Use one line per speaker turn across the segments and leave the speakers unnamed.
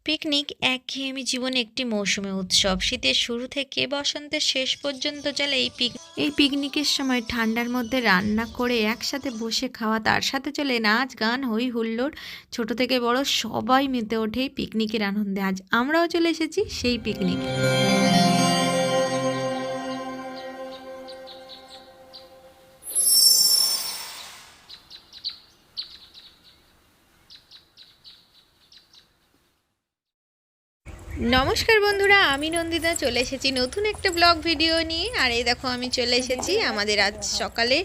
Picnic একঘেয়েমি জীবনে একটি মৌসুমী উৎসব। শীতের শুরু থেকে বসন্তের শেষ পর্যন্ত চলে এই পিকনিকের সময় ঠান্ডার মধ্যে রান্না করে একসাথে বসে খাওয়া, তার সাথে চলে নাচ গান হই হুল্লোড়। ছোট থেকে বড় সবাই মেতে ওঠে এই পিকনিকের আনন্দে। আজ আমরাও চলে এসেছি সেই পিকনিক। নমস্কার বন্ধুরা, আমি নন্দিতা চলে এসেছি নতুন একটা ব্লগ ভিডিও নিয়ে। আর এই দেখো আমি চলে এসেছি, আমাদের আজ সকালে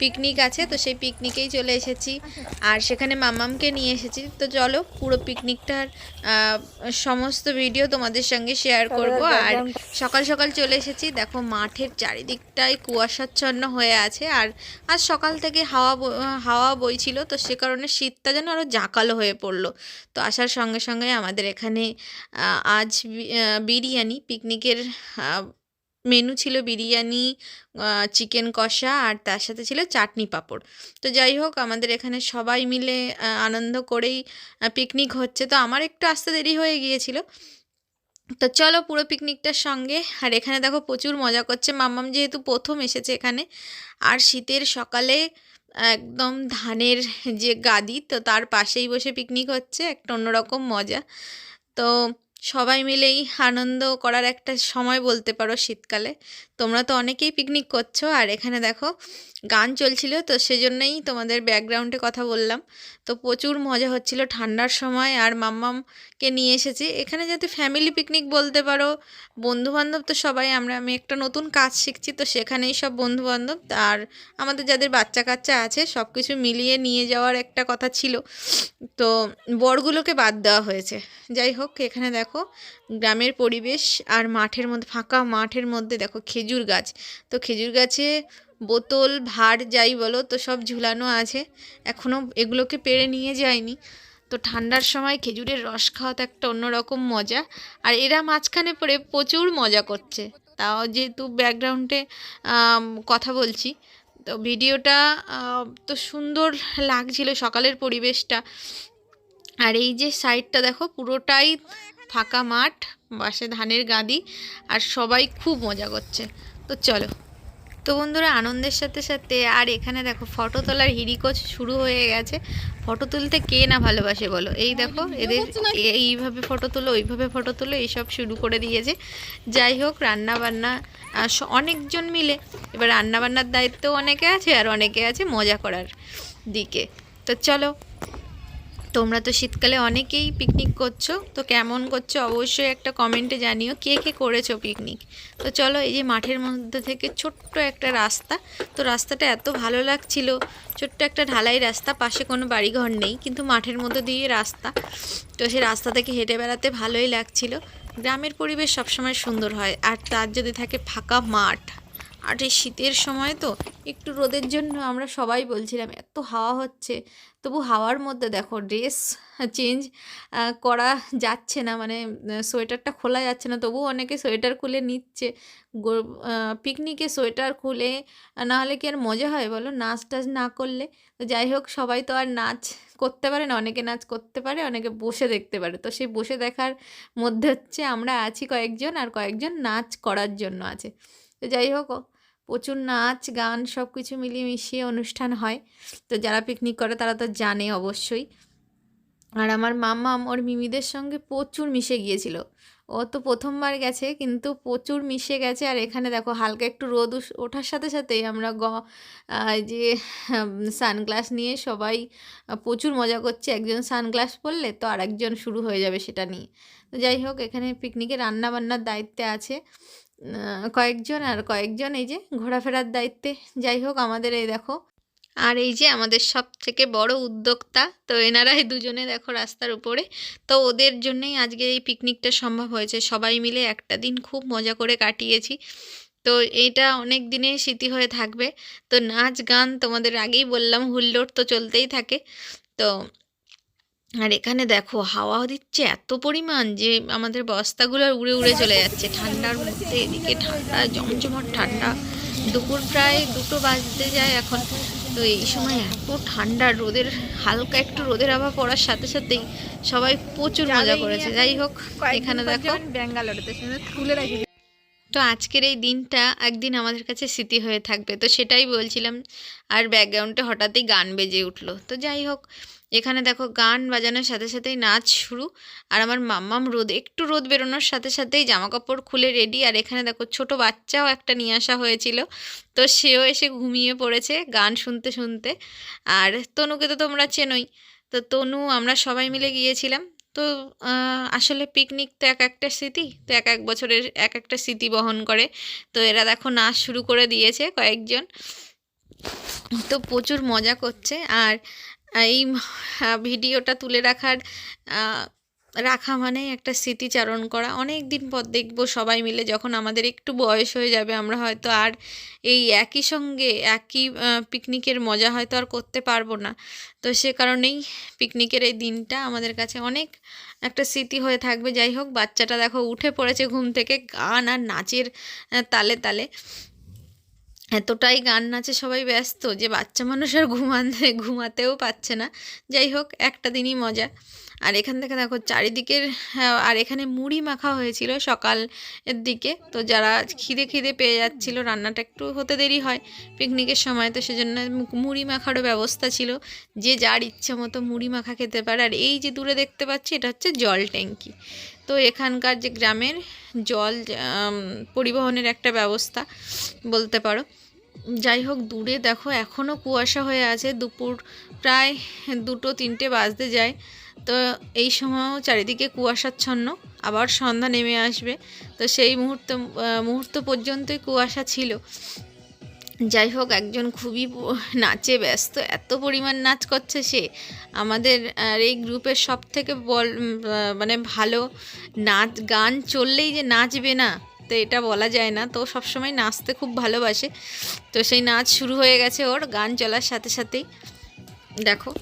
পিকনিক আছে, তো সেই পিকনিকেই চলে এসেছি। আর সেখানে মামামকে নিয়ে এসেছি। তো চলো পুরো পিকনিকটার সমস্ত ভিডিও তোমাদের সঙ্গে শেয়ার করব। আর সকাল সকাল চলে এসেছি, দেখো মাঠের চারিদিকটাই কুয়াশাচ্ছন্ন হয়ে আছে। আর আজ সকাল থেকে হাওয়া বইছিল, তো সে কারণে শীতটা যেন আরও জাঁকালো হয়ে পড়লো। তো আসার সঙ্গে সঙ্গে আমাদের এখানে আজ বিরিয়ানি, পিকনিকের মেনু ছিল বিরিয়ানি, চিকেন কষা, আর তার সাথে ছিল চাটনি পাঁপড়। তো যাই হোক, আমাদের এখানে সবাই মিলে আনন্দ করেই পিকনিক হচ্ছে। তো আমার একটু আসতে দেরি হয়ে গিয়েছিল। তো চলো পুরো পিকনিকটার সঙ্গে। আর এখানে দেখো প্রচুর মজা করছে মাম্মাম, যেহেতু প্রথম এসেছে এখানে। আর শীতের সকালে একদম ধানের যে গাদি, তো তার পাশেই বসে পিকনিক হচ্ছে, একটা অন্যরকম মজা। তো সবাই মিলেই আনন্দ করার একটা সময় বলতে পারো শীতকালে। তোমরা তো অনেকেই পিকনিক করছো। আর এখানে দেখো গান চলছিল, তো সেজন্যই তোমাদের ব্যাকগ্রাউন্ডে কথা বললাম। তো প্রচুর মজা হচ্ছিল ঠান্ডার সময়। আর মাম্মামকে নিয়ে এসেছি এখানে, যাতে ফ্যামিলি পিকনিক বলতে পারো। বন্ধুবান্ধব তো সবাই, আমি একটা নতুন কাজ শিখছি, তো সেখানেই সব বন্ধুবান্ধব আর আমাদের যাদের বাচ্চা কাচ্চা আছে সব কিছু মিলিয়ে নিয়ে যাওয়ার একটা কথা ছিল। তো বরগুলোকে বাদ দেওয়া হয়েছে। যাই হোক, এখানে দেখো গ্রামের পরিবেশ আর মাঠের মধ্যে, ফাঁকা মাঠের মধ্যে দেখো খেজুর গাছ। তো খেজুর গাছে বোতল ভার যাই বলো, তো সব ঝুলানো আছে। এখনও এগুলোকে পেড়ে নিয়ে যায়নি। তো ঠান্ডার সময় খেজুরের রস খাওয়া তো একটা অন্যরকম মজা। আর এরা মাঝখানে পড়ে প্রচুর মজা করছে। তাও যেহেতু ব্যাকগ্রাউন্ডে কথা বলছি, তো ভিডিওটা তো সুন্দর লাগছিল সকালের পরিবেশটা। আর এই যে সাইডটা দেখো পুরোটাই ফাঁকা মাঠ, পাশে ধানের গাদি, আর সবাই খুব মজা করছে। তো চলো। তো বন্ধুরা, আনন্দের সাথে সাথে আর এখানে দেখো ফটো তোলার হিড়িকোচ শুরু হয়ে গেছে। ফটো তুলতে কে না ভালোবাসে বলো। এই দেখো এদের এইভাবে ফটো তোলো, ওইভাবে ফটো তোলো, এইসব শুরু করে দিয়েছে। যাই হোক, রান্নাবান্না অনেকজন মিলে, এবার রান্নাবান্নার দায়িত্বও অনেকে আছে, আর অনেকে আছে মজা করার দিকে। তো চলো, তোমরা তো শীতকালে অনেকেই পিকনিক করছো, তো কেমন করছো অবশ্যই একটা কমেন্টে জানিও, কে কে করেছো পিকনিক। তো চলো, এই যে মাঠের মধ্যে থেকে ছোট্ট একটা রাস্তা, তো রাস্তাটা এত ভালো লাগছিল। ছোট্ট একটা ঢালাই রাস্তা, পাশে কোনো বাড়িঘর নেই, কিন্তু মাঠের মধ্যে দিয়ে রাস্তা। তো সেই রাস্তা থেকে হেঁটে বেড়াতে ভালোই লাগছিল। গ্রামের পরিবেশ সবসময় সুন্দর হয়, আর তার যদি থাকে ফাঁকা মাঠ। আর এই শীতের সময় তো একটু রোদের জন্য আমরা সবাই বলছিলাম এত হাওয়া হচ্ছে, তবু হাওয়ার মধ্যে দেখো ড্রেস চেঞ্জ করা যাচ্ছে না, মানে সোয়েটারটা খোলা যাচ্ছে না, তবুও অনেকে সোয়েটার খুলে নিচ্ছে। পিকনিকে সোয়েটার খুলে না হলে কি আর মজা হয় বলো, নাচ টাচ না করলে। তো যাই হোক, সবাই তো আর নাচ করতে পারে না, অনেকে নাচ করতে পারে, অনেকে বসে দেখতে পারে। তো সেই বসে দেখার মধ্যে হচ্ছে আমরা আছি কয়েকজন, আর কয়েকজন নাচ করার জন্য আছে। তো যাই হোক, প্রচুর নাচ গান সব কিছু মিলিয়ে মিশিয়ে অনুষ্ঠান হয়। তো যারা পিকনিক করে তারা তো জানে অবশ্যই। আর আমার মাম্মাম ওর মিমিদের সঙ্গে প্রচুর মিশে গিয়েছিল। ও তো প্রথমবার গেছে, কিন্তু প্রচুর মিশে গেছে। আর এখানে দেখো হালকা একটু রোদ ওঠার সাথে সাথেই আমরা যে সানগ্লাস নিয়ে সবাই প্রচুর মজা করছে। একজন সানগ্লাস পরলে তো আর একজন শুরু হয়ে যাবে সেটা নিয়ে। তো যাই হোক, এখানে পিকনিকে রান্নাবান্নার দায়িত্বে আছে কয়েকজন, আর কয়েকজন এই যে ঘোরাফেরার দায়িত্বে। যাই হোক, আমাদের এই দেখো, আর এই যে আমাদের সব থেকে বড় উদ্যোক্তা, তো এনারাই দুজনে দেখো রাস্তার উপরে। তো ওদের জন্যই আজকে এই পিকনিকটা সম্ভব হয়েছে। সবাই মিলে একটা দিন খুব মজা করে কাটিয়েছি। তো এইটা অনেক দিনের স্মৃতি হয়ে থাকবে। তো নাচ গান তোমাদের আগেই বললাম, হুল্লোড় তো চলতেই থাকে। তো আর এখানে দেখো হাওয়া দিচ্ছে এত পরিমাণ যে আমাদের বস্তাগুলো উড়ে উড়ে চলে যাচ্ছে ঠান্ডার মধ্যে। এদিকে ঠান্ডা, জমজমাট ঠান্ডা। দুপুর প্রায় 2টো বাজতে যায় এখন। তো এই সময় এত ঠান্ডা, রোদের হালকা একটু রোদের আভা পড়ার সাথে সাথেই সবাই প্রচুর মজা করেছে। যাই হোক, এখানে দেখো
ব্যাঙ্গালোরেতে তুলে রাখি।
তো আজকের এই দিনটা একদিন আমাদের কাছে স্মৃতি হয়ে থাকবে, তো সেটাই বলছিলাম। আর ব্যাকগ্রাউন্ডে হঠাৎই গান বেজে উঠলো। তো যাই হোক, এখানে দেখো গান বাজানোর সাথে সাথেই নাচ শুরু। আর আমার মাম্মাম একটু রোদ বেরোনোর সাথে সাথেই জামা কাপড় খুলে রেডি। আর এখানে দেখো ছোট বাচ্চাও একটা নিয়ে আসা হয়েছিল, তো সেও এসে ঘুমিয়ে পড়েছে গান শুনতে শুনতে। আর তনুকে তো তোমরা চেনোই, তো তনু আমরা সবাই মিলে গিয়েছিলাম। তো আসলে পিকনিক তো এক একটা স্মৃতি, তো এক এক বছরের এক একটা স্মৃতি বহন করে। তো এরা দেখো নাচ শুরু করে দিয়েছে কয়েকজন, তো প্রচুর মজা করছে। আর এই ভিডিওটা তুলে রাখা মানে একটা স্মৃতিচারণ করা। অনেক দিন পর দেখব সবাই মিলে, যখন আমাদের একটু বয়স হয়ে যাবে আমরা হয়তো আর এই একই সঙ্গে একই পিকনিকের মজা হয়তো আর করতে পারবো না। তো সে কারণেই পিকনিকের এই দিনটা আমাদের কাছে অনেক একটা স্মৃতি হয়ে থাকবে। যাই হোক, বাচ্চাটা দেখো উঠে পড়েছে ঘুম থেকে গান আর নাচের তালে তালে। এতটাই গান নাচে সবাই ব্যস্ত যে বাচ্চা মানুষ আর ঘুমাতেও পাচ্ছে না। যাই হোক, একটা দিনই মজা। আর এখান থেকে দেখো চারিদিকের, আর এখানে মুড়ি মাখা হয়েছিল সকালের দিকে। তো যারা খিদে পেয়ে যাচ্ছিল, রান্নাটা একটু হতে দেরি হয় পিকনিকের সময়, তো সেজন্য মুড়ি মাখারও ব্যবস্থা ছিল, যে যার ইচ্ছা মতো মুড়ি মাখা খেতে পারে। আর এই যে দূরে দেখতে পাচ্ছি, এটা হচ্ছে জল ট্যাঙ্কি। তো এখানকার যে গ্রামের জল পরিবহনের একটা ব্যবস্থা বলতে পারো। যাই হোক, দূরে দেখো এখনও কুয়াশা হয়ে আছে, দুপুর প্রায় 2-3 বাজতে যায়। তো এই সময়ও চারিদিকে কুয়াশাচ্ছন্ন, আবার সন্ধ্যা নেমে আসবে। তো সেই মুহূর্ত পর্যন্তই কুয়াশা ছিল। যাই হোক, একজন খুবই নাচে ব্যস্ত, এত পরিমাণ নাচ করছে সে। আমাদের এই গ্রুপের সব থেকে মানে ভালো গান চললেই যে নাচবে না, তো এটা বলা যায় না। তো সবসময় নাচতে খুব ভালোবাসে। তো সেই নাচ শুরু হয়ে গেছে ওর গান চলার সাথে সাথেই। দেখো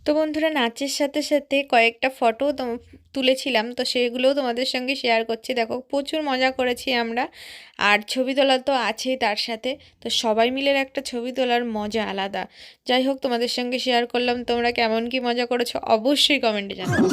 তো বন্ধুরা, নাচের সাথে সাথে কয়েকটা ফটো তুলেছিলাম, তো সেগুলোও তোমাদের সঙ্গে শেয়ার করছি। দেখো প্রচুর মজা করেছি আমরা, আর ছবি তোলা তো আছেই তার সাথে। তো সবাই মিলে একটা ছবি তোলার মজা আলাদা। যাই হোক, তোমাদের সঙ্গে শেয়ার করলাম। তোমরা কেমন কি মজা করেছো অবশ্যই কমেন্টে জানাও।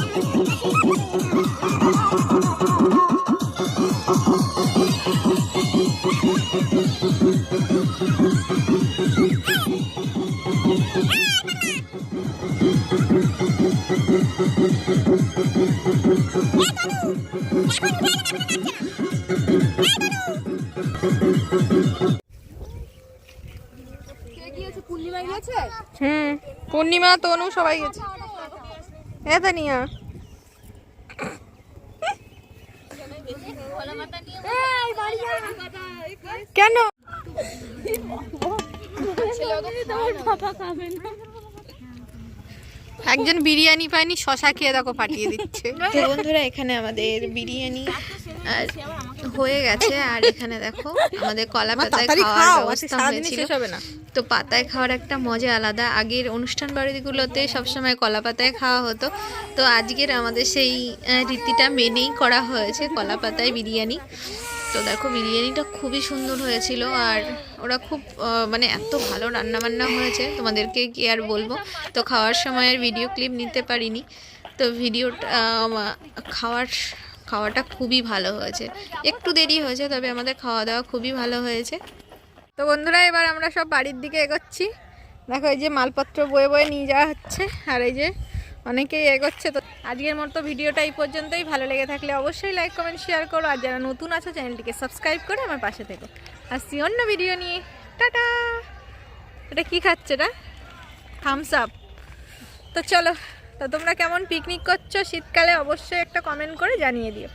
পূর্ণিমা, তনু সবাই গেছে। নিয়া কেন একজন বিরিয়ানি পায়নি, শশা খেয়ে দেখো ফাটিয়ে দিচ্ছে।
তো বন্ধুরা, এখানে আমাদের বিরিয়ানি হয়ে গেছে। আর এখানে দেখো আমাদের কলা পাতায় খাওয়ার ব্যবস্থা হয়েছিল। তো পাতায় খাওয়ার একটা মজা আলাদা। আগের অনুষ্ঠান বাড়িগুলোতে সবসময় কলা পাতায় খাওয়া হতো, তো আজকের আমাদের সেই রীতিটা মেনেই করা হয়েছে কলা পাতায় বিরিয়ানি। তো দেখো, বিরিয়ানিটা খুবই সুন্দর হয়েছিল। আর ওরা খুব মানে এত ভালো রান্নাবান্না হয়েছে, তোমাদেরকে কি আর বলবো। তো খাওয়ার সময় আর ভিডিও ক্লিপ নিতে পারিনি। তো খাওয়াটা খুবই ভালো হয়েছে। একটু দেরি হয়েছে, তবে আমাদের খাওয়া দাওয়া খুবই ভালো হয়েছে।
তো বন্ধুরা, এবার আমরা সব বাড়ির দিকে এগোচ্ছি। দেখো, এই যে মালপত্র বয়ে বয়ে নিয়ে যাওয়া হচ্ছে, আর এই যে অনেকেই এগোচ্ছে। তো আজকের মতো ভিডিওটা এই পর্যন্তই। ভালো লেগে থাকলে অবশ্যই লাইক কমেন্ট শেয়ার করো। আর যারা নতুন আছো, চ্যানেলটিকে সাবস্ক্রাইব করে আমার পাশে থেকো। আসছি অন্য ভিডিও নিয়ে। টাটা। এটা কি খাচ্ছে? এটা থামস আপ। তো চলো। তো তোমরা কেমন পিকনিক করছো শীতকালে অবশ্যই একটা কমেন্ট করে জানিয়ে দিও।